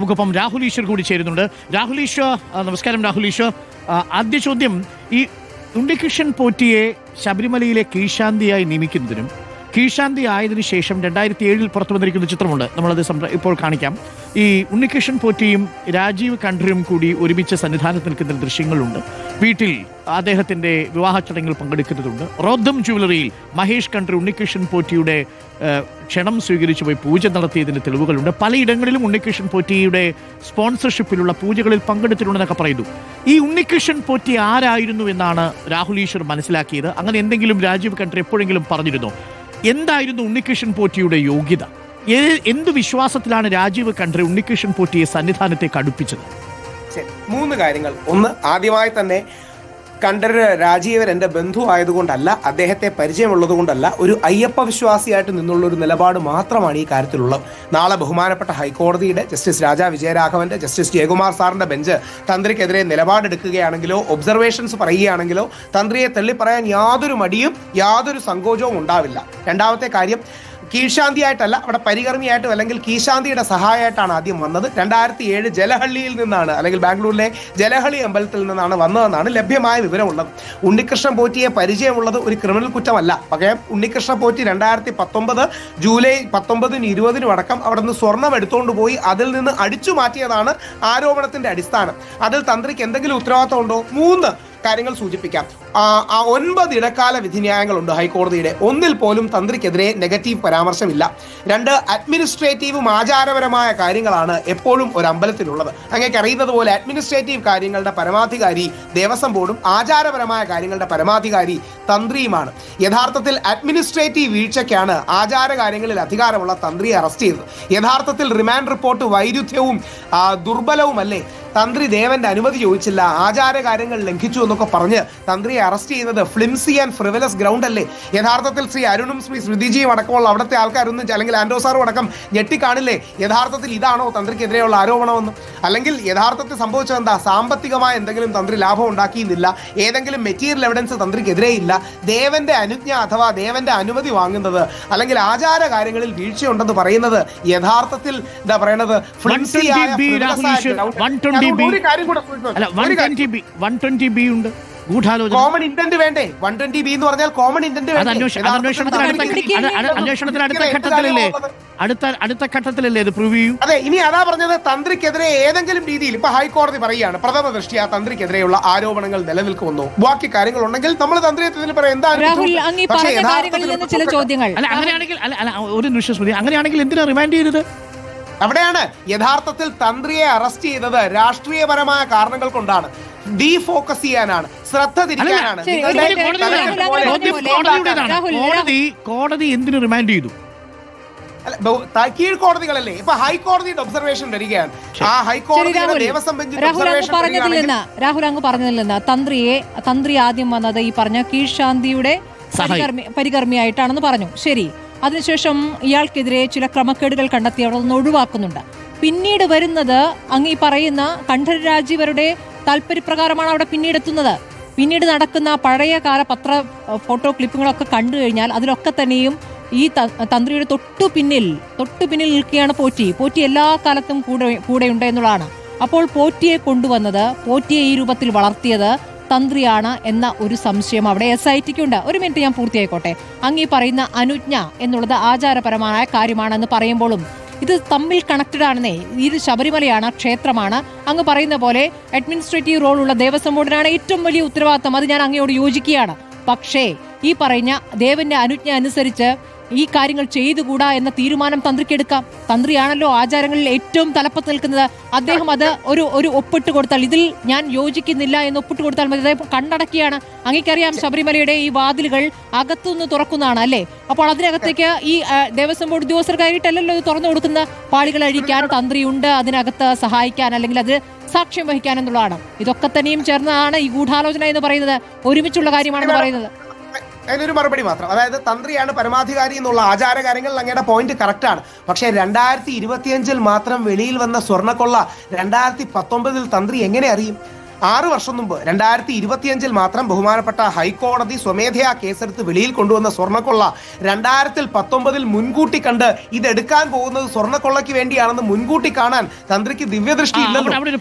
നമുക്കൊപ്പം രാഹുൽ ഈശ്വർ കൂടി ചേരുന്നുണ്ട്. രാഹുൽ ഈശ്വർ, നമസ്കാരം രാഹുൽ ഈശ്വർ. ആദ്യ ചോദ്യം, ഈ ഉണ്ണികൃഷ്ണൻ പോറ്റിയെ ശബരിമലയിലെ കീഴ്ശാന്തിയായി നിയമിക്കുന്നതിനും കീഴ്ശാന്തി ആയതിനു ശേഷം 2007 പുറത്തു വന്നിരിക്കുന്ന ചിത്രമുണ്ട്, നമ്മളത് ഇപ്പോൾ കാണിക്കാം. ഈ ഉണ്ണികൃഷ്ണൻ പോറ്റിയും രാജീവ് കണ്ഠരും കൂടി ഒരുമിച്ച് സന്നിധാനത്ത് നിൽക്കുന്ന ദൃശ്യങ്ങളുണ്ട്. വീട്ടിൽ അദ്ദേഹത്തിന്റെ വിവാഹ ചടങ്ങിൽ പങ്കെടുക്കുന്നതുണ്ട്. റോദ്ധം ജ്വല്ലറിയിൽ മഹേഷ് കണ്ഠർ ഉണ്ണികൃഷ്ണൻ പോറ്റിയുടെ ക്ഷണം സ്വീകരിച്ചു പോയി പൂജ നടത്തിയതിന് തെളിവുകളുണ്ട്. പലയിടങ്ങളിലും ഉണ്ണികൃഷ്ണൻ പോറ്റിയുടെ സ്പോൺസർഷിപ്പിലുള്ള പൂജകളിൽ പങ്കെടുത്തിട്ടുണ്ടെന്നൊക്കെ പറയുന്നു. ഈ ഉണ്ണികൃഷ്ണൻ പോറ്റി ആരായിരുന്നു എന്നാണ് രാഹുൽ ഈശ്വർ മനസ്സിലാക്കിയത്? അങ്ങനെ എന്തെങ്കിലും രാജീവ് കണ്ഠർ എപ്പോഴെങ്കിലും പറഞ്ഞിരുന്നോ? എന്തായിരുന്നു ഉണ്ണികൃഷ്ണൻ പോറ്റിയുടെ യോഗ്യത? എന്ത് വിശ്വാസത്തിലാണ് രാജീവ് കണ്ഠർ ഉണ്ണികൃഷ്ണൻ പോറ്റിയെ സന്നിധാനത്തേക്ക് അടുപ്പിച്ചത്? 3 കാര്യങ്ങൾ. ഒന്ന്, ആദ്യമായി തന്നെ കണ്ഠർ രാജീവൻ എൻ്റെ ബന്ധു ആയതുകൊണ്ടല്ല, അദ്ദേഹത്തെ പരിചയമുള്ളത് കൊണ്ടല്ല, ഒരു അയ്യപ്പ വിശ്വാസിയായിട്ട് നിന്നുള്ള ഒരു നിലപാട് മാത്രമാണ് ഈ കാര്യത്തിലുള്ളത്. നാളെ ബഹുമാനപ്പെട്ട ഹൈക്കോടതിയുടെ ജസ്റ്റിസ് രാജാ വിജയരാഘവന്റെ, ജസ്റ്റിസ് ജയകുമാർ സാറിന്റെ ബെഞ്ച് തന്ത്രിക്കെതിരെ നിലപാടെടുക്കുകയാണെങ്കിലോ ഒബ്സർവേഷൻസ് പറയുകയാണെങ്കിലോ തന്ത്രിയെ തള്ളിപ്പറയാൻ യാതൊരു മടിയും യാതൊരു സങ്കോചവും ഉണ്ടാവില്ല. രണ്ടാമത്തെ കാര്യം, കീഴ്ശാന്തിയായിട്ടല്ല, അവിടെ പരികർമ്മിയായിട്ടും അല്ലെങ്കിൽ കീഴ്ശാന്തിയുടെ സഹായമായിട്ടാണ് ആദ്യം വന്നത്. 2007 ജലഹള്ളിയിൽ നിന്നാണ്, അല്ലെങ്കിൽ ബാംഗ്ലൂരിലെ ജലഹള്ളി അമ്പലത്തിൽ നിന്നാണ് വന്നതെന്നാണ് ലഭ്യമായ വിവരമുള്ളത്. ഉണ്ണികൃഷ്ണൻ പോറ്റിയെ പരിചയമുള്ളത് ഒരു ക്രിമിനൽ കുറ്റമല്ല. പകരം ഉണ്ണികൃഷ്ണൻ പോറ്റി 2019 ജൂലൈ 19-നും 20-നും അടക്കം അവിടെ നിന്ന് സ്വർണം എടുത്തുകൊണ്ട് പോയി അതിൽ നിന്ന് അടിച്ചു മാറ്റിയതാണ് ആരോപണത്തിന്റെ അടിസ്ഥാനം. അതിൽ തന്ത്രിക്ക് എന്തെങ്കിലും ഉത്തരവാദിത്വം ഉണ്ടോ? 3 കാര്യങ്ങൾ സൂചിപ്പിക്കാം. 9 ഇടക്കാല വിധിന്യായങ്ങളുണ്ട് ഹൈക്കോടതിയുടെ. ഒന്നിൽ പോലും തന്ത്രിക്കെതിരെ നെഗറ്റീവ് പരാമർശമില്ല. 2 അഡ്മിനിസ്ട്രേറ്റീവും ആചാരപരമായ കാര്യങ്ങളാണ് എപ്പോഴും ഒരു അമ്പലത്തിലുള്ളത്. അങ്ങേക്ക് അറിയുന്നത് പോലെ അഡ്മിനിസ്ട്രേറ്റീവ് കാര്യങ്ങളുടെ പരമാധികാരി ദേവസ്വം ബോർഡും ആചാരപരമായ കാര്യങ്ങളുടെ പരമാധികാരി തന്ത്രിയുമാണ്. യഥാർത്ഥത്തിൽ അഡ്മിനിസ്ട്രേറ്റീവ് വീഴ്ചയ്ക്കാണ് ആചാര കാര്യങ്ങളിൽ അധികാരമുള്ള തന്ത്രിയെ അറസ്റ്റ് ചെയ്തത്. യഥാർത്ഥത്തിൽ റിമാൻഡ് റിപ്പോർട്ട് വൈരുദ്ധ്യവും ദുർബലവുമല്ലേ? തന്ത്രി ദേവന്റെ അനുമതി ചോദിച്ചില്ല, ആചാര കാര്യങ്ങൾ ലംഘിച്ചു എന്നൊക്കെ പറഞ്ഞ് തന്ത്രിയെ അറസ്റ്റ് ചെയ്യുന്നത് ഫ്ലിംസി ആൻഡ് ഫ്രിവലസ് ഗ്രൗണ്ട് അല്ലേ? യഥാർത്ഥത്തിൽ ശ്രീ അരുണും ശ്രീ ശ്രുതിജിയും അടക്കമുള്ള അവിടുത്തെ ആൾക്കാരൊന്നും, അല്ലെങ്കിൽ ആൻഡോസാറും അടക്കം ഞെട്ടിക്കാണില്ലേ യഥാർത്ഥത്തിൽ ഇതാണോ തന്ത്രിക്കെതിരെയുള്ള ആരോപണമെന്നും? അല്ലെങ്കിൽ യഥാർത്ഥത്തിൽ സംഭവിച്ചത് എന്താ? സാമ്പത്തികമായ എന്തെങ്കിലും തന്ത്രി ലാഭം ഉണ്ടാക്കിയെന്നില്ല, ഏതെങ്കിലും മെറ്റീരിയൽ എവിഡൻസ് തന്ത്രിക്കെതിരെ ഇല്ല. ദേവന്റെ അനുജ്ഞ അഥവാ ദേവന്റെ അനുമതി വാങ്ങുന്നത് അല്ലെങ്കിൽ ആചാര കാര്യങ്ങളിൽ വീഴ്ചയുണ്ടെന്ന് പറയുന്നത് യഥാർത്ഥത്തിൽ എന്താ പറയുന്നത്, ഫ്ലിംസി ആയ കോമൺ ഇന്റന്റ് വേണ്ടേ? 120B എന്ന് പറഞ്ഞാൽ കോമൺ ഇന്റന്റ് അടുത്ത ഘട്ടത്തിലല്ലേ ഇത് പ്രൂവ് ചെയ്യൂ? അതെ, ഇനി അതാ പറഞ്ഞത്, തന്ത്രിക്കെതിരെ ഏതെങ്കിലും രീതിയിൽ ഇപ്പൊ ഹൈക്കോടതി പറയുകയാണ് പ്രഥമ ദൃഷ്ട്യാ തന്ത്രിക്കെതിരെയുള്ള ആരോപണങ്ങൾ നിലനിൽക്കുമെന്നോ ബാക്കി കാര്യങ്ങൾ ഉണ്ടെങ്കിൽ നമ്മൾ തന്ത്രിയെ പറയാം. എന്താ ഒരു നിമിഷം, അങ്ങനെയാണെങ്കിൽ എന്തിനാ റിമാൻഡ് ചെയ്തത്? അവിടെയാണ് യഥാർത്ഥത്തിൽ തന്ത്രിയെ അറസ്റ്റ് ചെയ്തത് രാഷ്ട്രീയപരമായ കാരണങ്ങൾ കൊണ്ടാണ്. ഡീഫോക്കസ് ചെയ്യാനാണ്, ശ്രദ്ധ തിരിക്കാനാണ്. കോടതി എന്തിനു റിമാൻഡ് ചെയ്തു? കീഴ്ക്കോടതികളല്ലേ? ഇപ്പൊ ഹൈക്കോടതിയുടെ ഒബ്സർവേഷൻ വരികയാണ്. ആ ഹൈക്കോടതിയുടെ ദേവസ്വം ബെഞ്ചിന്റെ രാഹുൽ അങ്ങ് പറഞ്ഞതിൽ നിന്ന് തന്ത്രി ആദ്യം വന്നത് ഈ പറഞ്ഞ കീഴ്ശാന്തിയുടെ പരികർമ്മിയായിട്ടാണെന്ന് പറഞ്ഞു. ശരി, അതിനുശേഷം ഇയാൾക്കെതിരെ ചില ക്രമക്കേടുകൾ കണ്ടെത്തി അവിടെ നിന്ന് ഒഴിവാക്കുന്നുണ്ട്. പിന്നീട് വരുന്നത് അങ്ങ് ഈ പറയുന്ന കണ്ഠർ രാജീവരുടെ താല്പര്യപ്രകാരമാണ് അവിടെ പിന്നീട് എത്തുന്നത്. പിന്നീട് നടക്കുന്ന പഴയ കാല ഫോട്ടോ ക്ലിപ്പുകളൊക്കെ കണ്ടു കഴിഞ്ഞാൽ അതിലൊക്കെ തന്നെയും ഈ തന്ത്രിയുടെ തൊട്ടു പിന്നിൽ നിൽക്കുകയാണ് പോറ്റി എല്ലാ കാലത്തും കൂടെയുണ്ട് എന്നുള്ളതാണ്. അപ്പോൾ പോറ്റിയെ കൊണ്ടുവന്നത്, പോറ്റിയെ ഈ രൂപത്തിൽ വളർത്തിയത് തന്ത്രിയാണ് എന്ന ഒരു സംശയം അവിടെ SITക്കുണ്ട്. ഒരു മിനിറ്റ്, ഞാൻ പൂർത്തിയായിക്കോട്ടെ. അങ്ങ് ഈ പറയുന്ന അനുജ്ഞ എന്നുള്ളത് ആചാരപരമായ കാര്യമാണെന്ന് പറയുമ്പോഴും ഇത് തമ്മിൽ കണക്റ്റഡ് ആണെന്നേ. ഇത് ശബരിമലയാണ്, ക്ഷേത്രമാണ്. അങ്ങ് പറയുന്ന പോലെ അഡ്മിനിസ്ട്രേറ്റീവ് റോളുള്ള ദേവസ്വം ബോർഡിനാണ് ഏറ്റവും വലിയ ഉത്തരവാദിത്തം. അത് ഞാൻ അങ്ങയോട് യോജിക്കുകയാണ്. പക്ഷേ ഈ പറഞ്ഞ ദേവന്റെ അനുജ്ഞ അനുസരിച്ച് ഈ കാര്യങ്ങൾ ചെയ്തുകൂടാ എന്ന തീരുമാനം തന്ത്രിക്കെടുക്കാം. തന്ത്രിയാണല്ലോ ആചാരങ്ങളിൽ ഏറ്റവും തലപ്പത്ത് നിൽക്കുന്നത്. അദ്ദേഹം അത് ഒരു ഒപ്പിട്ട് കൊടുത്താൽ, ഇതിൽ ഞാൻ യോജിക്കുന്നില്ല എന്ന് ഒപ്പിട്ട് കൊടുത്താൽ മതി. അദ്ദേഹം കണ്ടടക്കിയാണ്. അങ്ങേക്കറിയാം ശബരിമലയുടെ ഈ വാതിലുകൾ അകത്തുനിന്ന് തുറക്കുന്നതാണ് അല്ലേ? അപ്പോൾ അതിനകത്തേക്ക് ഈ ദേവസ്വം ബോർഡ് ഉദ്യോഗസ്ഥർക്കായിട്ടല്ലല്ലോ ഇത് തുറന്നു കൊടുക്കുന്ന. പാളികൾ അഴിക്കാൻ തന്ത്രിയുണ്ട് അതിനകത്ത് സഹായിക്കാൻ, അല്ലെങ്കിൽ അത് സാക്ഷ്യം വഹിക്കാൻ എന്നുള്ളതാണ്. ഇതൊക്കെ തന്നെയും ചേർന്നതാണ് ഈ ഗൂഢാലോചന എന്ന് പറയുന്നത്, ഒരുമിച്ചുള്ള കാര്യമാണെന്ന് പറയുന്നത്. അതിനൊരു മറുപടി മാത്രം, അതായത് തന്ത്രിയാണ് പരമാധികാരി എന്നുള്ള ആചാര കാര്യങ്ങളിൽ അങ്ങയുടെ പോയിന്റ് കറക്റ്റാണ്. പക്ഷേ 2025 മാത്രം വെളിയിൽ വന്ന സ്വർണ്ണക്കൊള്ള 2019 തന്ത്രി എങ്ങനെ അറിയും? 6 വർഷം മുമ്പ് 2025 മാത്രം ബഹുമാനപ്പെട്ട ഹൈക്കോടതി സ്വമേധയാ കേസെടുത്ത് വെളിയിൽ കൊണ്ടുവന്ന സ്വർണ്ണക്കൊള്ള 2019 മുൻകൂട്ടി കണ്ട് ഇതെടുക്കാൻ പോകുന്നത് സ്വർണ്ണക്കൊള്ളയ്ക്ക് വേണ്ടിയാണെന്ന് മുൻകൂട്ടി കാണാൻ തന്ത്രിക്ക് ദിവ്യദൃഷ്ടി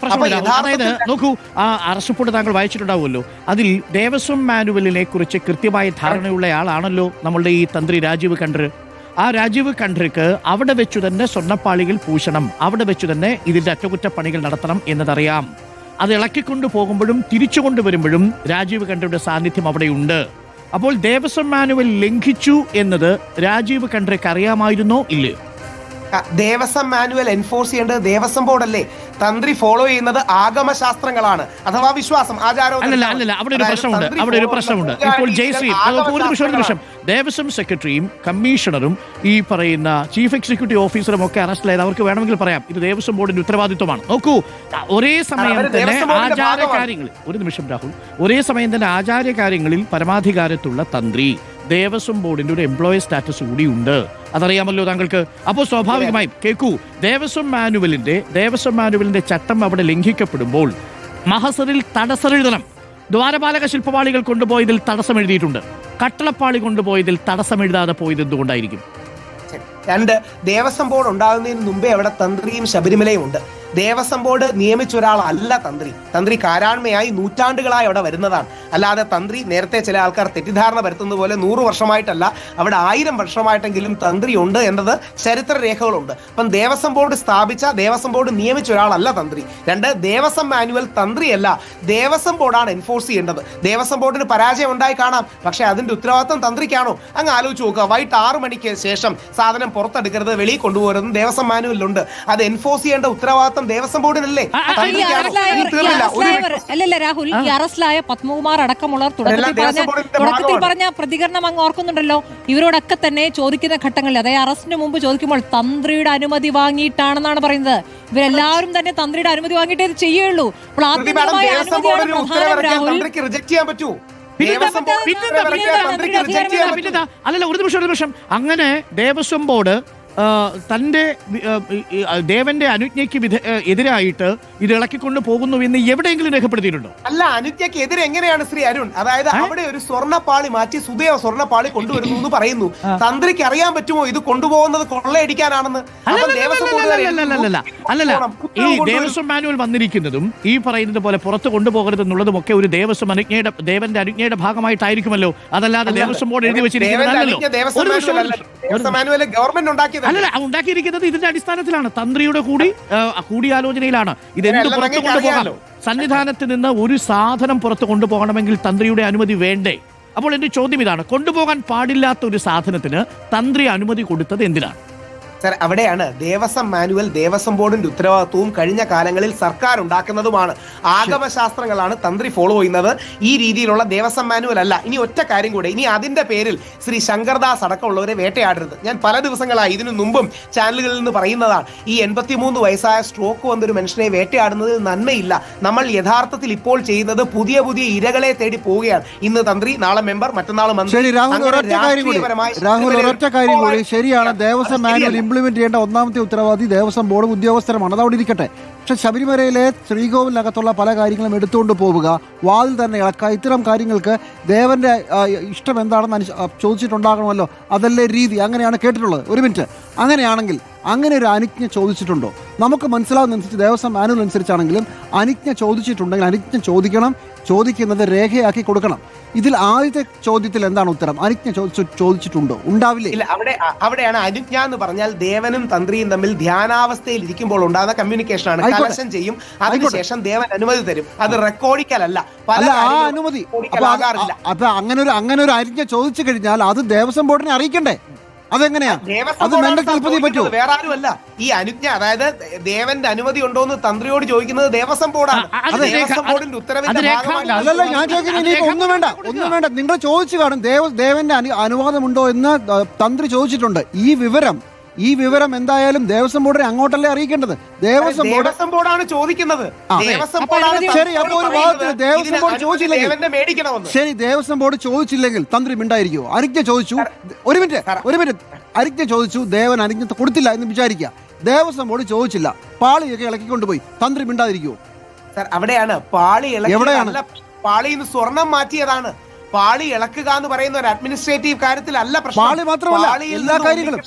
അതായത് നോക്കൂ, ആ അറസ്റ്റ് റിപ്പോർട്ട് താങ്കൾ വായിച്ചിട്ടുണ്ടാവുമല്ലോ. അതിൽ ദേവസ്വം മാനുവലിനെ കുറിച്ച് കൃത്യമായ ധാരണയുള്ളയാളാണല്ലോ നമ്മളുടെ ഈ തന്ത്രി രാജീവ് ഖണ്ഡർ. ആ രാജീവ് ഖണ്ഡർക്ക് അവിടെ വെച്ചു തന്നെ സ്വർണ്ണപ്പാളികൾ പൂശണം, അവിടെ വെച്ചു തന്നെ ഇതിന്റെ അറ്റകുറ്റപ്പണികൾ നടത്തണം എന്നതറിയാം. അത് ഇളക്കിക്കൊണ്ടു പോകുമ്പോഴും തിരിച്ചു കൊണ്ടുവരുമ്പോഴും രാജീവ് ഖണ്ഡറുടെ സാന്നിധ്യം അവിടെയുണ്ട്. അപ്പോൾ ദേവസ്വം മാനുവൽ ലംഘിച്ചു എന്നത് രാജീവ് ഖണ്ഡർക്ക് അറിയാമായിരുന്നോ ഇല്ലയോ? ദേവസ്വം മാനുവൽ എൻഫോഴ്സ് ചെയ്യേണ്ടത് ദേവസ്വം ബോർഡല്ലേ? തന്ത്രി ഫോളോ ചെയ്യുന്നത് ആഗമശാസ്ത്രങ്ങളാണ്, അഥവാ വിശ്വാസം, ആചാരം. അല്ല, അവിടെ ഒരു പ്രശ്നമുണ്ട്. ഇപ്പോൾ ജയശ്രീ ഒരു നിമിഷം, ദേവസ്വം സെക്രട്ടറിയും കമ്മീഷണറും ഈ പറയുന്ന ചീഫ് എക്സിക്യൂട്ടീവ് ഓഫീസറും ഒക്കെ അറസ്റ്റിലായത് അവർക്ക് വേണമെങ്കിൽ പറയാം ഇത് ദേവസ്വം ബോർഡിന്റെ ഉത്തരവാദിത്വമാണ്. നോക്കൂ, ഒരേ സമയം തന്നെ ആചാരകാര്യങ്ങളിൽ ഒരു നിമിഷം രാഹുൽ, ഒരേ സമയം തന്നെ ആചാര്യകാര്യങ്ങളിൽ പരമാധികാരത്തുള്ള തന്ത്രി ദേവസ്വം ബോർഡിന്റെ ഒരു എംപ്ലോയി സ്റ്റാറ്റസ് കൂടി ഉണ്ട്. അതറിയാമല്ലോ താങ്കൾക്ക്. അപ്പോൾ സ്വാഭാവികമായും കേൾക്കൂ, ദേവസ്വം മാനുവലിന്റെ ചട്ടം അവിടെ ലംഘിക്കപ്പെടുമ്പോൾ മഹസറിൽ തടസ്സമെഴുതണം. ദ്വാരപാലക ശില്പപാളികൾ കൊണ്ടുപോയതിൽ തടസ്സം എഴുതിയിട്ടുണ്ട്. കട്ടളപ്പാളി കൊണ്ടുപോയതിൽ തടസ്സം എഴുതാതെ പോയത് എന്തുകൊണ്ടായിരിക്കും? 2, ദേവസ്വം ബോർഡ് ഉണ്ടാകുന്നതിന് മുമ്പേ അവിടെ തന്ത്രിയും ശബരിമലയും ഉണ്ട്. ദേവസ്വം ബോർഡ് നിയമിച്ച ഒരാളല്ല തന്ത്രി കാരാണ്മയായി നൂറ്റാണ്ടുകളായി അവിടെ വരുന്നതാണ്. അല്ലാതെ തന്ത്രി നേരത്തെ ചില ആൾക്കാർ തെറ്റിദ്ധാരണ വരുത്തുന്നത് പോലെ 100 വർഷമായിട്ടല്ല, അവിടെ 1000 വർഷമായിട്ടെങ്കിലും തന്ത്രി ഉണ്ട് എന്നത് ചരിത്ര രേഖകളുണ്ട്. അപ്പം ദേവസ്വം ബോർഡ് സ്ഥാപിച്ച, ദേവസ്വം ബോർഡ് നിയമിച്ച ഒരാളല്ല തന്ത്രി. 2, ദേവസ്വം മാനുവൽ തന്ത്രിയല്ല, ദേവസ്വം ബോർഡാണ് എൻഫോഴ്സ് ചെയ്യേണ്ടത്. ദേവസ്വം ബോർഡിന് പരാജയം ഉണ്ടായി കാണാം, പക്ഷെ അതിന്റെ ഉത്തരവാദിത്വം തന്ത്രിക്കാണോ? അങ്ങ് ആലോചിച്ച് നോക്കുക. വൈകിട്ട് 6 മണിക്ക് ശേഷം സാധനം പുറത്തെടുക്കരുത്, വെളിയിൽ കൊണ്ടുപോകരുത് ദേവസ്വം മാനുവലിലുണ്ട്. അത് എൻഫോഴ്സ് ചെയ്യേണ്ട ഉത്തരവാദിത്വം ദേവസ്വം ബോർഡിനല്ലേ? അല്ലല്ല രാഹുൽ, ഈ അറസ്റ്റിലായ പത്മകുമാർ അടക്കമുള്ളവർ തുടക്കത്തിൽ പറഞ്ഞ പ്രതികരണം അങ്ങ് ഓർക്കുന്നുണ്ടല്ലോ. ഇവരോടൊക്കെ തന്നെ ചോദിക്കുന്ന ഘട്ടങ്ങളിൽ, അതായത് അറസ്റ്റിന് മുമ്പ് ചോദിക്കുമ്പോൾ തന്ത്രിയുടെ അനുമതി വാങ്ങിയിട്ടാണെന്നാണ് പറയുന്നത്. ഇവരെല്ലാവരും തന്നെ തന്ത്രിയുടെ അനുമതി വാങ്ങിയിട്ടേ ഇത് ചെയ്യുള്ളൂ. അപ്പോൾ ആത്മീയമായ അനുമതിയാണ് പ്രധാനം രാഹുൽ. അല്ലല്ല, ഒരു നിമിഷം. അങ്ങനെ ദേവസ്വം ബോർഡ് തന്റെ ദേവന്റെ അനുജ്ഞയ്ക്ക് എതിരായിട്ട് ഇത് ഇളക്കിക്കൊണ്ട് പോകുന്നു എന്ന് എവിടെയെങ്കിലും രേഖപ്പെടുത്തിയിട്ടുണ്ടോ? അല്ല, അനുജ്ഞയ്ക്ക് എതിരെ എങ്ങനെയാണ് ശ്രീ അരുൺ? അതായത് അവിടെ ഒരു സ്വർണ്ണപ്പാളി മാറ്റി സുദേവ സ്വർണ്ണപ്പാളി കൊണ്ടുവരുന്നു എന്ന് പറയുന്നു. തന്ത്രിക്ക് അറിയാൻ പറ്റുമോ ഇത് കൊണ്ടുപോകുന്നത് കൊള്ളയടിക്കാനാണെന്ന്? അല്ലല്ല, ഈ ദേവസ്വം മാനുവൽ വന്നിരിക്കുന്നതും ഈ പറയുന്നത് പോലെ പുറത്ത് കൊണ്ടുപോകരുതെന്നുള്ളതും ഒക്കെ ഒരു ദേവന്റെ അനുജ്ഞയുടെ ഭാഗമായിട്ടായിരിക്കുമല്ലോ. അതല്ലാതെ ദേവസ്വം ബോർഡ് എഴുതി വെച്ചിരിക്കുന്നതല്ലോ. അല്ലല്ല, ഉണ്ടാക്കിയിരിക്കുന്നത് ഇതിന്റെ അടിസ്ഥാനത്തിലാണ്, തന്ത്രിയുടെ കൂടിയാലോചനയിലാണ്. ഇതെന്ത് പുറത്തു കൊണ്ടുപോകാം? സന്നിധാനത്ത് നിന്ന് ഒരു സാധനം പുറത്ത് കൊണ്ടുപോകണമെങ്കിൽ തന്ത്രിയുടെ അനുമതി വേണ്ടേ? അപ്പോൾ എന്റെ ചോദ്യം ഇതാണ്, കൊണ്ടുപോകാൻ പാടില്ലാത്ത ഒരു സാധനത്തിന് തന്ത്രി അനുമതി കൊടുത്തത് എന്തിനാണ്? സർ, അവിടെയാണ് ദേവസ്വം മാനുവൽ ദേവസ്വം ബോർഡിന്റെ ഉത്തരവാദിത്വവും കഴിഞ്ഞ കാലങ്ങളിൽ സർക്കാർ ഉണ്ടാക്കുന്നതുമാണ്. ആഗമശാസ്ത്രങ്ങളാണ് തന്ത്രി ഫോളോ ചെയ്യുന്നത്, ഈ രീതിയിലുള്ള ദേവസ്വം മാനുവൽ അല്ല. ഇനി ഒറ്റ കാര്യം കൂടെ, ഇനി അതിന്റെ പേരിൽ ശ്രീ ശങ്കർദാസ് അടക്കമുള്ളവരെ വേട്ടയാടരുത്. ഞാൻ പല ദിവസങ്ങളായി ഇതിനു മുമ്പും ചാനലുകളിൽ നിന്ന് പറയുന്നതാണ്, ഈ 83 വയസ്സായ സ്ട്രോക്ക് വന്നൊരു മനുഷ്യനെ വേട്ടയാടുന്നതിൽ നന്മയില്ല. നമ്മൾ യഥാർത്ഥത്തിൽ ഇപ്പോൾ ചെയ്യുന്നത് പുതിയ ഇരകളെ തേടി പോവുകയാണ്. ഇന്ന് തന്ത്രി, നാളെ മെമ്പർ, മറ്റന്നാൾ മന്ത്രി. ശരിയാണ്, ദേവസ്വം മാനുവൽ ഇംപ്ലിമെന്റ് ചെയ്യേണ്ട ഒന്നാമത്തെ ഉത്തരവാദി ദേവസ്വം ബോർഡ് ഉദ്യോഗസ്ഥരുമാണ്. അതവിടെ ഇരിക്കട്ടെ. പക്ഷെ ശബരിമലയിലെ ശ്രീകോവിലകത്തുള്ള പല കാര്യങ്ങളും എടുത്തുകൊണ്ട് പോവുക, വാതിൽ തന്നെ ഇളക്കുക, ഇത്തരം കാര്യങ്ങൾക്ക് ദേവന്റെ ഇഷ്ടം എന്താണെന്ന് ചോദിച്ചിട്ടുണ്ടാകണമല്ലോ. അതല്ലേ രീതി? അങ്ങനെയാണ് കേട്ടിട്ടുള്ളത്. ഒരു മിനിറ്റ്, അങ്ങനെയാണെങ്കിൽ അങ്ങനെ ഒരു അനുജ്ഞ ചോദിച്ചിട്ടുണ്ടോ? നമുക്ക് മനസ്സിലാവുന്നതനുസരിച്ച് ദേവസ്വം മാനുവൽ അനുസരിച്ചാണെങ്കിലും അനുജ്ഞ ചോദിച്ചിട്ടുണ്ടെങ്കിൽ അനുജ്ഞ ചോദിക്കുന്നത് രേഖയാക്കി കൊടുക്കണം. ഇതിൽ ആദ്യത്തെ ചോദ്യത്തിൽ എന്താണ് ഉത്തരം? അനുജ്ഞ ചോദിച്ചിട്ടുണ്ടോ? ഉണ്ടാവില്ലേ? ഇല്ല, അവിടെയാണ് അനുജ്ഞ എന്ന് പറഞ്ഞാൽ ദേവനും തന്ത്രിയും തമ്മിൽ ധ്യാനാവസ്ഥയിൽ ഇരിക്കുമ്പോൾ ഉണ്ടാകുന്ന കമ്മ്യൂണിക്കേഷൻ ആണ്. കലശം ചെയ്യും, അതിനുശേഷം ദേവൻ അനുമതി തരും. അത് റെക്കോർഡിക്കലല്ല, ആ അനുമതി. അപ്പൊ അങ്ങനെ ഒരു അനുജ്ഞ ചോദിച്ചു കഴിഞ്ഞാൽ അത് ദേവസ്വം ബോർഡിനെ അറിയിക്കണ്ടേ? അതെങ്ങനെയാ? അത് മെന്റൽ തലപ്പതി പറ്റുമോ? വേറെ ആരുമല്ല. ഈ അനുജ്ഞ, അതായത് ദേവന്റെ അനുമതി ഉണ്ടോ എന്ന് തന്ത്രിയോട് ചോദിക്കുന്നത് ദേവസ്വം ബോർഡാണ്. ദേവസ്വം ബോർഡിന്റെ ഉത്തരവിന്റെ ഭാഗമായി. അല്ലല്ല, ഞാൻ ചോദിക്കുന്നത് ഒന്നും വേണ്ട. നിങ്ങൾ ചോദിച്ചു കാണും ദേവന്റെ അനുവാദമുണ്ടോ എന്ന് തന്ത്രി ചോദിച്ചിട്ടുണ്ട്. ഈ വിവരം എന്തായാലും ദേവസ്വം ബോർഡിനെ അങ്ങോട്ടല്ലേ അറിയിക്കേണ്ടത്? ദേവസ്വം ബോർഡാണ് ചോദിക്കുന്നത്. ശരി, അപ്പോൾ ഒരു ഭാഗത്ത് ദേവസ്വം ബോർഡ് ചോദിച്ചില്ലെങ്കിൽ, ശരി, ദേവസ്വം ബോർഡ് ചോദിച്ചില്ലെങ്കിൽ തന്ത്രി മിണ്ടായിരിക്കുമോ? അനുജ്ഞ ചോദിച്ചു, ഒരു മിനിറ്റ്, അനുജ്ഞ ചോദിച്ചു, ദേവൻ അനുജ്ഞ കൊടുത്തില്ല എന്ന് വിചാരിക്കുക. ദേവസ്വം ബോർഡ് ചോദിച്ചില്ല, പാളിയൊക്കെ ഇളക്കിക്കൊണ്ടുപോയി, തന്ത്രി മിണ്ടാതിരിക്കുമോ? സാർ അവിടെയാണ് പാളി എവിടെയാണ്? ഇളക്കിയതല്ല, പാളിയിൽ നിന്ന് സ്വർണം മാറ്റിയതാണ്. പാളി ഇളക്കുക എന്ന് പറയുന്ന ഒരു അഡ്മിനിസ്ട്രേറ്റീവ് കാര്യത്തിലല്ല പ്രശ്നം. പാളി മാത്രമല്ല, എല്ലാ കാര്യങ്ങളും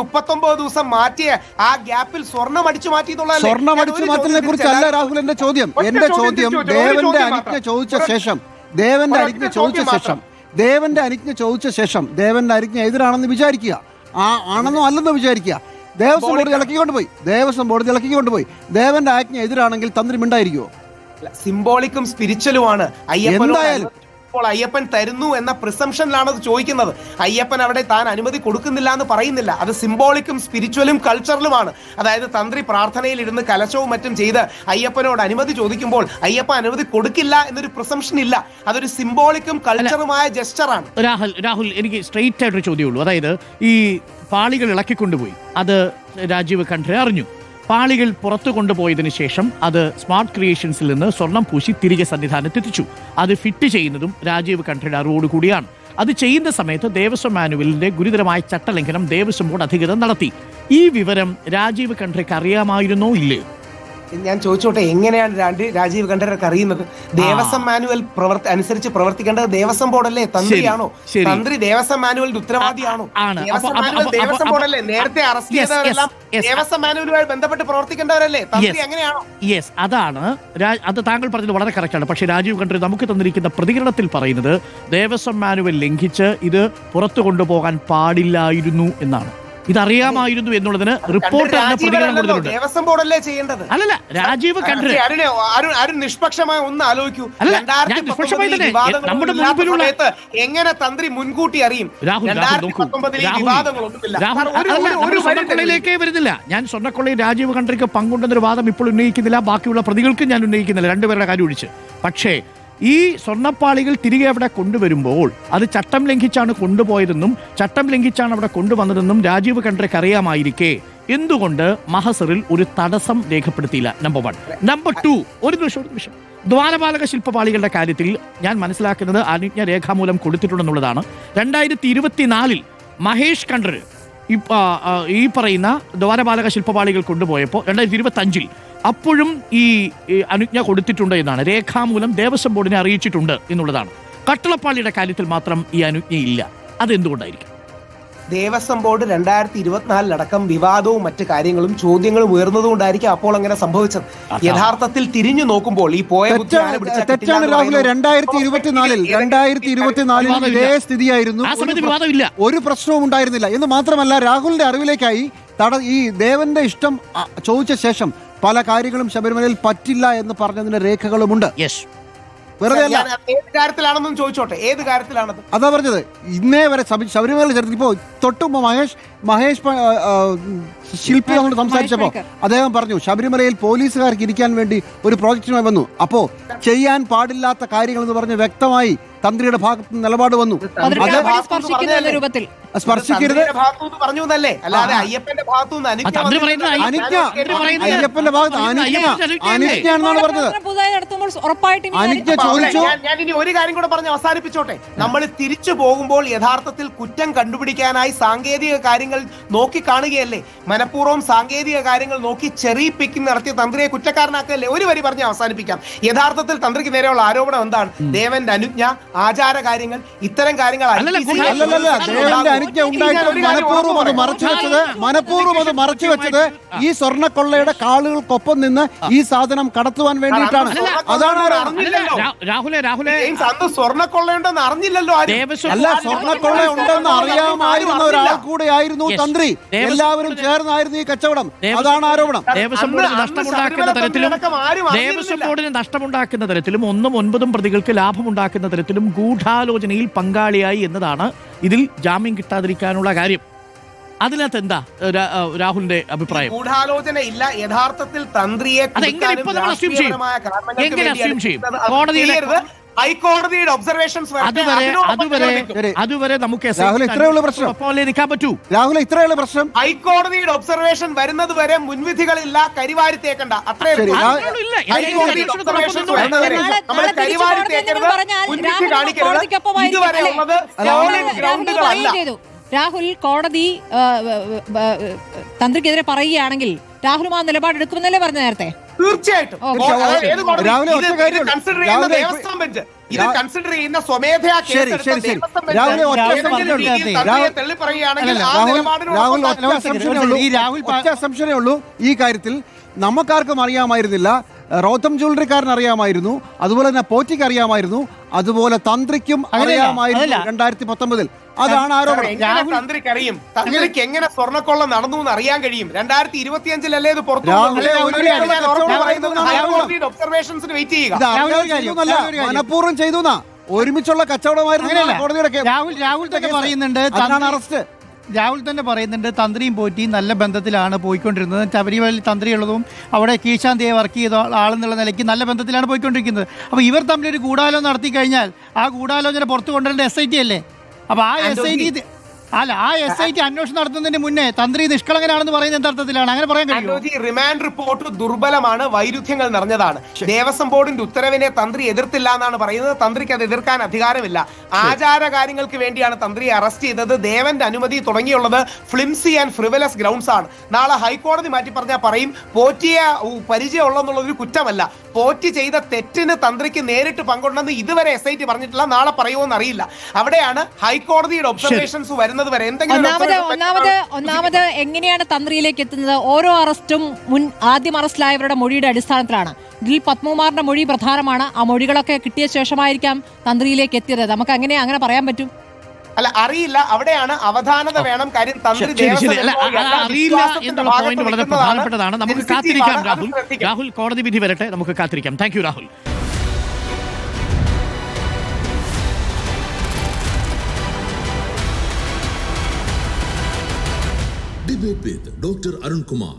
39 ദിവസം മാറ്റിയ ആ ഗ്യാപ്പിൽ സ്വർണം അടിച്ചു മാറ്റി സ്വർണം അടിച്ചു മാറ്റുന്നതിനെ കുറിച്ചല്ല രാഹുൽ എന്റെ ചോദ്യം. എന്റെ ചോദ്യം ദേവന്റെ അനുജ്ഞ ചോദിച്ച ശേഷം ദേവന്റെ അനുജ്ഞ ചോദിച്ച ശേഷം ദേവന്റെ അനുജ്ഞ എതിരാണെന്ന് വിചാരിക്കുക, ആണെന്നോ അല്ലെന്നോ വിചാരിക്കുക. ദേവസ്വം ബോർഡ് ഇളക്കിക്കൊണ്ടുപോയി. ദേവന്റെ ആജ്ഞ എതിരാണെങ്കിൽ തന്ത്രി മിണ്ടായിരിക്കുമോ? സിംബോളിക്കും സ്പിരിച്വലുമാണ്. അയ്യപ്പൻ തരുന്നു എന്ന പ്രിസംഷനിലാണ് അത് ചോദിക്കുന്നത്. അയ്യപ്പൻ അവിടെ താൻ അനുമതി കൊടുക്കുന്നില്ല എന്ന് പറയുന്നില്ല. അത് സിംബോളിക്കും സ്പിരിച്വലും കൾച്ചറലുമാണ്. അതായത് തന്ത്രി പ്രാർത്ഥനയിൽ ഇരുന്ന് കലശവും മറ്റും ചെയ്ത് അയ്യപ്പനോട് അനുമതി ചോദിക്കുമ്പോൾ അയ്യപ്പൻ അനുമതി കൊടുക്കില്ല എന്നൊരു പ്രിസംഷൻ ഇല്ല. അതൊരു സിംബോളിക്കും കൾച്ചറുമായ ജെസ്റ്ററാണ്. രാഹുൽ എനിക്ക് സ്ട്രെയിറ്റ് ആയിട്ടൊരു ചോദ്യമുള്ളൂ. അതായത് ഈ പാളികൾ ഇളക്കിക്കൊണ്ടുപോയി, അത് രാജീവ് ഖണ്ഡ്രെ അറിഞ്ഞു. പാളികൾ പുറത്തു കൊണ്ടുപോയതിനു ശേഷം അത് സ്മാർട്ട് ക്രിയേഷൻസിൽ നിന്ന് സ്വർണം പൂശി തിരികെ സന്നിധാനത്തെത്തിച്ചു. അത് ഫിറ്റ് ചെയ്യുന്നതും രാജീവ് ഖണ്ഡ്രയുടെ അറിവോടുകൂടിയാണ്. അത് ചെയ്യുന്ന സമയത്ത് ദേവസ്വം മാനുവലിന്റെ ഗുരുതരമായ ചട്ടലംഘനം ദേവസ്വം ബോർഡ് അധികൃതർ നടത്തി. ഈ വിവരം രാജീവ് ഖണ്ഡ്രയ്ക്ക് അറിയാമായിരുന്നോ ഇല്ലയോ? ഞാൻ ചോദിച്ചോട്ടെ, എങ്ങനെയാണ് രാജീവ് ഖണ്ഡ്രയ്ക്ക് അറിയുന്നത്? ദേവസ്വം മാനുവൽ അനുസരിച്ച് പ്രവർത്തിക്കേണ്ടത് ദേവസ്വം ബോർഡല്ലേ, തന്ത്രിയാണോ? തന്ത്രി ദേവസ്വം മാനുവലിന്റെ ഉത്തരവാദിയാണോ? ദേവസ്വം ബോർഡല്ലേ നേരത്തെ അറസ്റ്റ് ചെയ്തവരെല്ലാം ദേവസ്വം മാനുവലുമായി ബന്ധപ്പെട്ട് പ്രവർത്തിക്കേണ്ടവരല്ലേ? തന്ത്രി എങ്ങനെയാണോ? യെസ്, അതാണ് അത് താങ്കൾ പറഞ്ഞത് വളരെ കറക്റ്റാണ്. പക്ഷേ രാജീവ് ഖണ്ഡ്രെ നമുക്ക് തന്നിരിക്കുന്ന പ്രതികരണത്തിൽ പറയുന്നത് ദേവസ്വം മാനുവൽ ലംഘിച്ച് ഇത് പുറത്തു കൊണ്ടുപോകാൻ പാടില്ലായിരുന്നു എന്നാണ്. ഇതറിയാമായിരുന്നു എന്നുള്ളതിന് റിപ്പോർട്ട് പ്രതികരണം കൊടുത്തിട്ടുണ്ട്. ദേവസ്വം ബോർഡല്ലേ ചെയ്യേണ്ടത്? അല്ലല്ല, രാജീവ് ഖണ്ഡ്രെ അരുൺ നിഷ്പക്ഷമായി ഒന്ന് ആലോചിക്കൂ. നമ്മുടെ മുൻപിലുള്ള എങ്ങനെ തന്ത്രി മുൻകൂട്ടി അറിയും? സ്വർണ്ണക്കൊള്ളയിലേക്കേ വരുന്നില്ല. ഞാൻ സ്വർണ്ണക്കൊള്ളയിൽ രാജീവ് ഖണ്ഡ്രയ്ക്ക് പങ്കുണ്ടെന്നൊരു വാദം ഇപ്പോൾ ഉന്നയിക്കുന്നില്ല, ബാക്കിയുള്ള പ്രതികൾക്കും ഞാൻ ഉന്നയിക്കുന്നില്ല, രണ്ടുപേരുടെ കാര്യം ഒഴിച്ച്. പക്ഷേ ഈ സ്വർണ്ണപ്പാളികൾ തിരികെ അവിടെ കൊണ്ടുവരുമ്പോൾ അത് ചട്ടം ലംഘിച്ചാണ് കൊണ്ടുപോയതെന്നും ചട്ടം ലംഘിച്ചാണ് അവിടെ കൊണ്ടുവന്നതെന്നും രാജീവ് ഖണ്ഡ്രയ്ക്ക് അറിയാമായിരിക്കെ എന്തുകൊണ്ട് മഹസറിൽ ഒരു തടസ്സം രേഖപ്പെടുത്തിയില്ല? നമ്പർ 1. നമ്പർ 2, ഒരു നിമിഷം, ദ്വാരപാലക ശില്പപാളികളുടെ കാര്യത്തിൽ ഞാൻ മനസ്സിലാക്കുന്നത് അനുജ്ഞ രേഖാമൂലം കൊടുത്തിട്ടുണ്ടെന്നുള്ളതാണ്. 2024 മഹേഷ് ഖണ്ഡ്രെ ഈ പറയുന്ന ദ്വാരപാലക ശില്പപാളികൾ കൊണ്ടുപോയപ്പോൾ 2025 അപ്പോഴും ഈ അനുജ്ഞ കൊടുത്തിട്ടുണ്ട് എന്നാണ്, രേഖാമൂലം ദേവസ്വം ബോർഡിനെ അറിയിച്ചിട്ടുണ്ട് എന്നുള്ളതാണ്. കട്ടളപ്പാളിയുടെ കാര്യത്തിൽ മാത്രം ഈ അനുജ്ഞയില്ല. അതെന്തുകൊണ്ടായിരിക്കും? ദേവസ്വം ബോർഡ് 2024 വിവാദവും മറ്റു കാര്യങ്ങളും ചോദ്യങ്ങളും ഉയർന്നതുകൊണ്ടായിരിക്കും അപ്പോൾ അങ്ങനെ സംഭവിച്ചത്. യഥാർത്ഥത്തിൽ തിരിഞ്ഞു നോക്കുമ്പോൾ ഈ പോയ തെറ്റാണ് രാഹുൽ. 2024 ഇതേ സ്ഥിതിയായിരുന്നു, ഒരു പ്രശ്നവും ഉണ്ടായിരുന്നില്ല എന്ന് മാത്രമല്ല, രാഹുലിന്റെ അറിവിലേക്കായി ഈ ദേവന്റെ ഇഷ്ടം ചോദിച്ച ശേഷം പല കാര്യങ്ങളും ശബരിമലയിൽ പറ്റില്ല എന്ന് പറഞ്ഞതിന്റെ രേഖകളുമുണ്ട്. വെറുതെ അല്ല. ഏത് കാര്യത്തിലാണെന്നും ചോദിച്ചോട്ടെ, ഏത് കാര്യത്തിലാണത്? അതാ പറഞ്ഞത്. ഇന്നേ വരെ ശബരിമല ചരിത്രത്തിൽ ഇപ്പോൾ തൊട്ടുമ്പോ മഹേഷ് ശില്പി നമ്മൾ സംസാരിച്ചപ്പോ അദ്ദേഹം പറഞ്ഞു ശബരിമലയിൽ പോലീസുകാർക്ക് ഇരിക്കാൻ വേണ്ടി ഒരു പ്രോജക്റ്റുമായി വന്നു. അപ്പോ ചെയ്യാൻ പാടില്ലാത്ത കാര്യങ്ങൾ എന്ന് പറഞ്ഞ് വ്യക്തമായി തന്ത്രിയുടെ ഭാഗത്ത് നിലപാട് വന്നു. സ്പർശിക്കരുത് പറഞ്ഞു എന്നല്ലേ, അല്ലാതെ അയ്യപ്പന്റെ ഭാഗത്തു അയ്യപ്പന്റെ ഭാഗത്ത് അനുജ്ഞയാണെന്നാണ് പറഞ്ഞത്. അനുജ്ഞ ചോദിച്ചു. ഞാൻ ഇനി ഒരു കാര്യം കൂടെ പറഞ്ഞ് അവസാനിപ്പിച്ചോട്ടെ. നമ്മൾ തിരിച്ചു പോകുമ്പോൾ യഥാർത്ഥത്തിൽ കുറ്റം കണ്ടുപിടിക്കാനായി സാങ്കേതിക കാര്യങ്ങൾ നോക്കി കാണുകയല്ലേ, മനഃപൂർവ്വം സാങ്കേതിക കാര്യങ്ങൾ നോക്കി ചെറി പിക്കിംഗ് നടത്തിയ തന്ത്രിയെ കുറ്റക്കാരനാക്കല്ലേ. ഒരു വരി പറഞ്ഞ് അവസാനിപ്പിക്കാം. യഥാർത്ഥത്തിൽ തന്ത്രിക്ക് നേരെയുള്ള ആരോപണം എന്താണ്? ദേവന്റെ അനുജ്ഞ, ആചാര കാര്യങ്ങൾ, ഇത്തരം കാര്യങ്ങൾ മനഃപൂർവ്വം അത് മറച്ചു വെച്ചത് ഈ സ്വർണ്ണക്കൊള്ളയുടെ കാളുകൾക്കൊപ്പം നിന്ന് ഈ സാധനം കടത്തുവാൻ വേണ്ടിയിട്ടാണ്. അതാണ് സ്വർണ്ണക്കൊള്ളയുണ്ടെന്ന് അറിഞ്ഞില്ലല്ലോ. അല്ല, സ്വർണ്ണക്കൊള്ള ഉണ്ടെന്ന് അറിയാമായിരുന്ന ഒരാൾ കൂടെ ആയിരുന്നു തന്ത്രി. എല്ലാവരും ചേർന്നായിരുന്നു ഈ കച്ചവടം. അതാണ് ആരോപണം. ദേവസ്വം ബോർഡിന് നഷ്ടമുണ്ടാക്കുന്ന തരത്തിലും 1ഉം 9ഉം പ്രതികൾക്ക് ലാഭമുണ്ടാക്കുന്ന തരത്തിലും ഗൂഢാലോചനയിൽ പങ്കാളിയായി എന്നതാണ് ഇതിൽ ജാമ്യം കിട്ടാതിരിക്കാനുള്ള കാര്യം. അതിനകത്ത് എന്താ രാഹുലിന്റെ അഭിപ്രായം? ഗൂഢാലോചന ഇല്ല. യഥാർത്ഥത്തിൽ തന്ത്രിയെ ഹൈക്കോടതിയുടെ ഒബ്സർവേഷൻസ് അതുവരെ നമുക്ക് രാഹുൽ ഇത്രയുള്ള പ്രശ്നം. ഹൈക്കോടതിയുടെ ഒബ്സർവേഷൻ വരുന്നത് വരെ മുൻവിധികളില്ല, കരിവാരി തേക്കണ്ട. അത്രേ കരിവാരി തേക്കരുത്, മുൻവിധി കാണിക്കരുത്. ഇതുവരെ ഉള്ളത് ഗ്രൗണ്ടുകളല്ല. രാഹുൽ കോടതി തന്ത്രിക്കെതിരെ പറയുകയാണെങ്കിൽ രാഹുൽ ആ നിലപാടെടുക്കുമെന്നല്ലേ പറഞ്ഞ നേരത്തെ? തീർച്ചയായിട്ടും ഏത് കോടതി? രാവിലെ ഒറ്റ കാര്യമുള്ളൂ. കൺസിഡർ ചെയ്യുന്ന രാവിലെ ദേവസ്വം ബെഞ്ച്, ഇത് കൺസിഡർ ചെയ്യുന്ന സ്വമേധയാ ശരി. രാവിലെ ഒറ്റ സംശയമേ ഉള്ളൂ ഈ കാര്യത്തിൽ. നമുക്കാർക്കും അറിയാമായിരുന്നില്ല, റോത്തം ജ്വല്ലറിക്കാരൻ അറിയാമായിരുന്നു, അതുപോലെ തന്നെ പോറ്റിക്ക് അറിയാമായിരുന്നു, അതുപോലെ തന്ത്രിക്കും അറിയാമായിരുന്നു 2019. അതാണ് ആരോപണം. തന്ത്രിക്ക് അറിയും, തന്ത്രിക്ക് എങ്ങനെ സ്വർണ്ണക്കൊള്ള നടന്നു എന്ന് അറിയാൻ കഴിയും. 2025-ലല്ലേ ഇത് പുറത്തു ഒബ്സർവേഷൻസിന് വെയിറ്റ് ചെയ്യുക. മനഃപൂർവ്വം ചെയ്തു ഒരുമിച്ചുള്ള കച്ചവടമായിരുന്നു കോടതിയുടെ. രാഹുൽ തന്നെ പറയുന്നുണ്ട്, അറസ്റ്റ്. രാഹുൽ തന്നെ പറയുന്നുണ്ട് തന്ത്രിയും പോറ്റിയും നല്ല ബന്ധത്തിലാണ് പോയിക്കൊണ്ടിരുന്നത്. ശബരിമലയിൽ തന്ത്രിയുള്ളതും അവിടെ കീശാന്തിയെ വർക്ക് ചെയ്ത ആളെന്നുള്ള നിലയ്ക്ക് നല്ല ബന്ധത്തിലാണ് പോയിക്കൊണ്ടിരിക്കുന്നത്. അപ്പോൾ ഇവർ തമ്മിലൊരു ഗൂഢാലോചന നടത്തി കഴിഞ്ഞാൽ ആ ഗൂഢാലോചന പുറത്തു കൊണ്ടുവരേണ്ട SIT അല്ലേ? അപ്പോൾ ആ SIT അന്വേഷണം നടത്തുന്നതിന് മുന്നേ തന്ത്രി നിഷ്കളങ്കനാണെന്ന് പറയുന്ന എന്തർത്ഥത്തിലാണ്? അങ്ങനെ പറയാൻ കഴിയുമോ? റിമാൻഡ് റിപ്പോർട്ട് ദുർബലമാണ്, വൈരുദ്ധ്യങ്ങൾ നിറഞ്ഞതാണ്. ദേവസ്വം ബോർഡിന്റെ ഉത്തരവിനെ തന്ത്രി എതിർത്തില്ല എന്നാണ് പറയുന്നത്. തന്ത്രിക്ക് അത് എതിർക്കാൻ അധികാരമില്ല. ആചാര കാര്യങ്ങൾക്ക് വേണ്ടിയാണ് തന്ത്രിയെ അറസ്റ്റ് ചെയ്തത്. ദേവന്റെ അനുമതി തുടങ്ങിയുള്ളത് ഫ്ലിംസി ആൻഡ് ഫ്രിവലസ് ഗ്രൗണ്ട്സ് ആണ്. നാളെ ഹൈക്കോടതി മാറ്റി പറഞ്ഞാൽ പറയും പോറ്റിയെ പരിചയമുള്ളതെന്നുള്ളതൊരു കുറ്റമല്ല. പോറ്റി ചെയ്ത തെറ്റിന് തന്ത്രിക്ക് നേരിട്ട് പങ്കുണ്ടെന്ന് ഇതുവരെ SIT പറഞ്ഞിട്ടില്ല. നാളെ പറയുമോന്ന് അറിയില്ല. അവിടെയാണ് ഹൈക്കോടതിയുടെ ഒബ്സർവേഷൻസ് വരുന്നത് വരെ ഒന്നാമത് എങ്ങനെയാണ് തന്ത്രിയിലേക്ക് എത്തുന്നത്? ഓരോ അറസ്റ്റും ആദ്യം അറസ്റ്റിലായവരുടെ മൊഴിയുടെ അടിസ്ഥാനത്തിലാണ്. ഇതിൽ പത്മകുമാറിന്റെ മൊഴി പ്രധാനമാണ്. ആ മൊഴികളൊക്കെ കിട്ടിയ ശേഷമായിരിക്കാം തന്ത്രിയിലേക്ക് എത്തിയത്. നമുക്ക് അങ്ങനെ പറയാൻ പറ്റും? അല്ല, അറിയില്ല. അവിടെയാണ് അവധാനത വേണം. കാര്യം തന്ത്രി അറിയില്ല എന്നുള്ള പോയിന്റ് വളരെ പ്രധാനപ്പെട്ടതാണ്. നമുക്ക് കാത്തിരിക്കാം രാഹുൽ. കോടതി വിധി വരട്ടെ, നമുക്ക് കാത്തിരിക്കാം. Thank you Rahul. Debate with Dr. Arun Kumar.